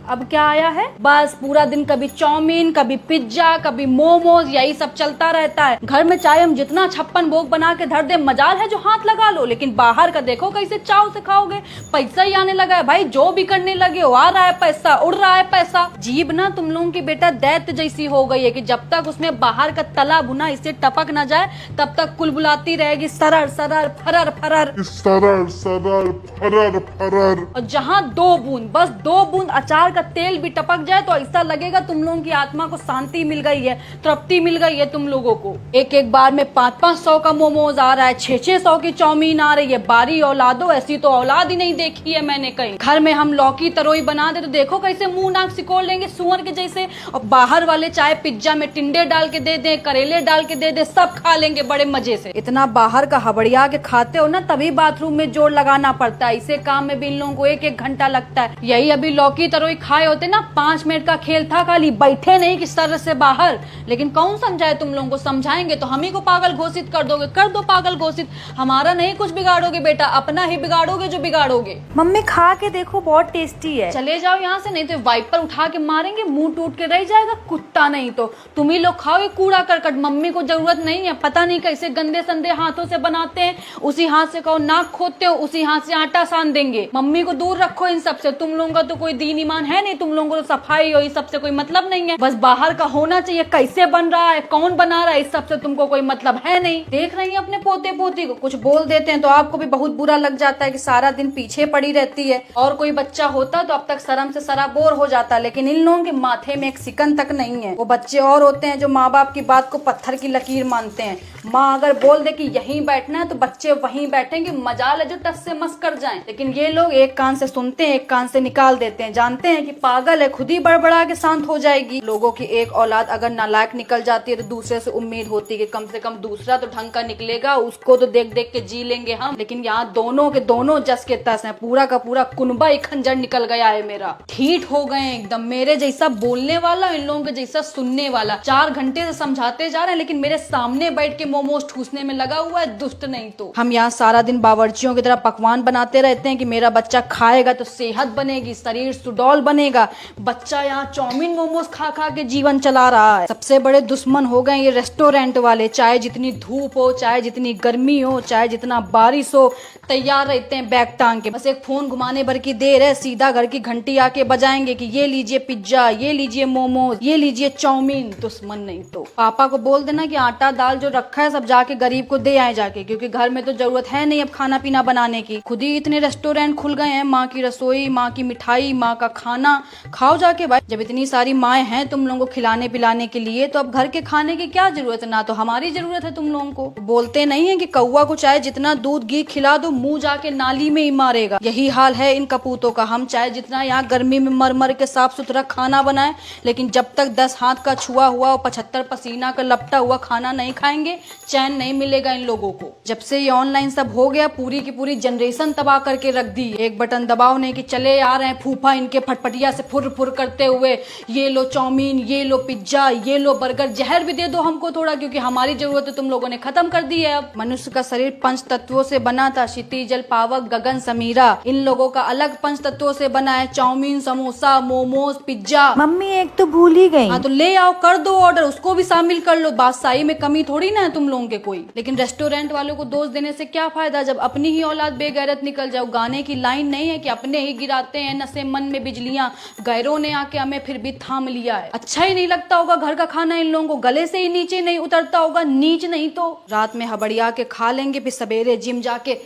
अब क्या आया है, बस पूरा दिन कभी चाउमीन, कभी पिज्जा, कभी मोमोज, यही सब चलता रहता है। घर में चाहे हम जितना 56 भोग बना के धर दे, मजाल है जो हाथ लगा लो, लेकिन बाहर का देखो कैसे चाव से खाओगे। पैसा ही आने लगा है भाई, जो भी करने लगे हो, आ रहा है पैसा, उड़ रहा है पैसा। जीभ ना तुम लोगों की बेटा दैत्य जैसी हो गई है कि जब तक उसमें बाहर का तला भुना इससे टपक ना जाए तब तक कुलबुलाती रहेगी सरर सरर फरर फरर सरर सरर फरर फरर। और जहाँ 2 बूंद, बस 2 बूंद अचार का तेल भी टपक जाए तो ऐसा लगेगा तुम लोगों की आत्मा को शांति मिल गई है, तृप्ति मिल गई है तुम लोगों को। एक एक बार में 500-500 का मोमोज आ रहा है, 600-600 की चाउमीन आ रही है। बारी औलादो, ऐसी तो औलाद ही नहीं देखी है मैंने कहीं। घर में हम लौकी तरोई बना दे तो देखो कैसे मुंह नाक सिकोड़ लेंगे सुअर के जैसे। और बाहर वाले चाहे पिज्जा में टिंडे डाल के दे दे, करेले डाल के दे दे, सब खा लेंगे बड़े मजे से। इतना बाहर का हबड़िया के खाते हो ना, तभी बाथरूम में जोड़ लगाना पड़ता है। इसे काम में भी इन लोगों को 1-1 घंटा लगता है। यही अभी लौकी तरोई खाए होते ना, 5 मिनट का खेल था खाली, बैठे नहीं कि सर से बाहर। लेकिन कौन समझाए तुम लोगों को, समझाएंगे तो हम ही को पागल घोषित कर दोगे। कर दो पागल घोषित, हमारा नहीं कुछ बिगाड़ोगे बेटा, अपना ही बिगाड़ोगे जो बिगाड़ोगे। मम्मी खा के देखो, बहुत टेस्टी है। चले जाओ यहाँ से, नहीं तो वाइपर उठा के मारेंगे, मुंह टूट के रह जाएगा कुत्ता। नहीं तो तुम ही लोग खाओ ये कूड़ा करकट, मम्मी को जरूरत नहीं है। पता नहीं कैसे गंदे संदे हाथों से बनाते हैं, उसी हाथ से कहो नाक खोदते हो, उसी हाथ से आटा सान देंगे। मम्मी को दूर रखो इन सब से। तुम लोगों का तो कोई दीन ईमान है नहीं, तुम लोगों को तो सफाई और इस सब से कोई मतलब नहीं है। बस बाहर का होना चाहिए, कैसे बन रहा है, कौन बना रहा है, इस सब से तुमको कोई मतलब है नहीं। देख रही है अपने पोते पोती को, कुछ बोल देते हैं तो आपको भी बहुत बुरा लग जाता है कि सारा दिन पीछे पड़ी रहती है। और कोई बच्चा होता तो अब तक शर्म से सराबोर हो जाता, लेकिन इन लोगों के माथे में एक सिकन तक नहीं है। वो बच्चे और होते हैं जो माँ बाप की बात को पत्थर की लकीर मानते हैं। माँ अगर बोल दे कि यहीं बैठना है तो बच्चे वहीं बैठेंगे, मजाल है जो टस से मस कर जाएं। लेकिन ये लोग एक कान से सुनते हैं, एक कान से निकाल देते हैं। जानते हैं कि पागल है, खुद ही बड़बड़ा के शांत हो जाएगी। लोगों की एक औलाद अगर नालायक निकल जाती है तो दूसरे से उम्मीद होती है कि कम से कम दूसरा तो ढंग का निकलेगा, उसको तो देख देख के जी लेंगे हम। लेकिन यहाँ दोनों के दोनों जस के तस है, पूरा का पूरा कुनबा ही खंजर निकल गया है मेरा। ठीक हो गए एकदम, मेरे जैसा बोलने वाला, इन लोगों के जैसा सुनने वाला। 4 घंटे से समझाते जा रहे हैं लेकिन मेरे सामने बैठ के मोमोज ठूसने में लगा हुआ है, दुष्ट नहीं तो। हम यहाँ सारा दिन बावर्चियों की तरह पकवान बनाते रहते हैं कि मेरा बच्चा खाएगा तो सेहत बनेगी, शरीर सुडौल बनेगा। बच्चा यहाँ चाउमीन मोमोज खा खा के जीवन चला रहा है। सबसे बड़े दुश्मन हो गए ये रेस्टोरेंट वाले। चाहे जितनी धूप हो, चाहे जितनी गर्मी हो, चाहे जितना बारिश हो, तैयार रहते हैं बैग टांग के। बस एक फोन घुमाने भर की देर है, सीधा घर की घंटी आके बजाएंगे कि ये लीजिए पिज्जा, ये लीजिए मोमोज, ये लीजिए चाउमीन। दुश्मन नहीं तो। पापा को बोल देना कि आटा दाल जो रखा है सब जाके गरीब को दे आए जाके, क्योंकि घर में तो जरूरत है नहीं अब खाना पीना बनाने की। खुद ही इतने रेस्टोरेंट खुल गए हैं, माँ की रसोई, माँ की मिठाई, माँ का खाना खाओ जाके भाई। जब इतनी सारी माएँ हैं तुम लोगों को खिलाने पिलाने के लिए, तो अब घर के खाने की क्या जरूरत है, ना तो हमारी जरूरत है तुम लोगों को। बोलते नहीं है कि कौवा को चाहे जितना दूध घी खिला दो, मुंह जाके नाली में ही मारेगा। यही हाल है इन कपूतों का। हम चाहे जितना यहाँ गर्मी में मर मर के साफ सुथरा खाना बनाए, लेकिन जब तक 10 हाथ का छुआ हुआ और 75 पसीना का लपटा हुआ खाना नहीं खाएंगे, चैन नहीं मिलेगा इन लोगों को। जब से ये ऑनलाइन सब हो गया, पूरी की पूरी जनरेशन तबाह करके रख दी। एक बटन दबाओ नहीं कि चले आ रहे हैं फूफा इनके फटफटिया से फुर फुर करते हुए, ये लो चाउमीन, ये लो पिज्जा, ये लो बर्गर। जहर भी दे दो हमको थोड़ा, क्योंकि हमारी जरूरत तुम लोगों ने खत्म कर दी है। अब मनुष्य का शरीर 5 तत्वों से बना था, क्षिति जल पावक गगन समीरा। इन लोगों का अलग 5 तत्वों से बना है, chowmein, samosa, momos, pizza. Mummy एक तो भूल ही गई। हाँ तो ले आओ, कर दो ऑर्डर, उसको भी शामिल कर लो। बादशाही में कमी थोड़ी ना है तुम लोगों के कोई। लेकिन रेस्टोरेंट वालों को दोष देने से क्या फायदा जब अपनी ही औलाद बेगैरत निकल जाओ। गाने की लाइन नहीं है कि अपने ही गिराते हैं नशे मन में बिजलियां, गैरों ने आके हमें फिर भी थाम लिया है। अच्छा ही नहीं लगता होगा घर का खाना इन लोगों को, गले से ही नीचे नहीं उतरता होगा, नीच नहीं तो। रात में हबड़िया के खा लेंगे, फिर सवेरे जिम जाके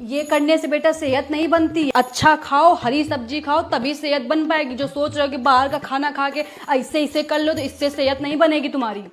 ये करने से बेटा सेहत नहीं बनती। अच्छा खाओ, हरी सब्जी खाओ, तभी सेहत बन पाएगी। जो सोच रहे हो कि बाहर का खाना खा के ऐसे कर लो तो इससे सेहत नहीं बनेगी तुम्हारी।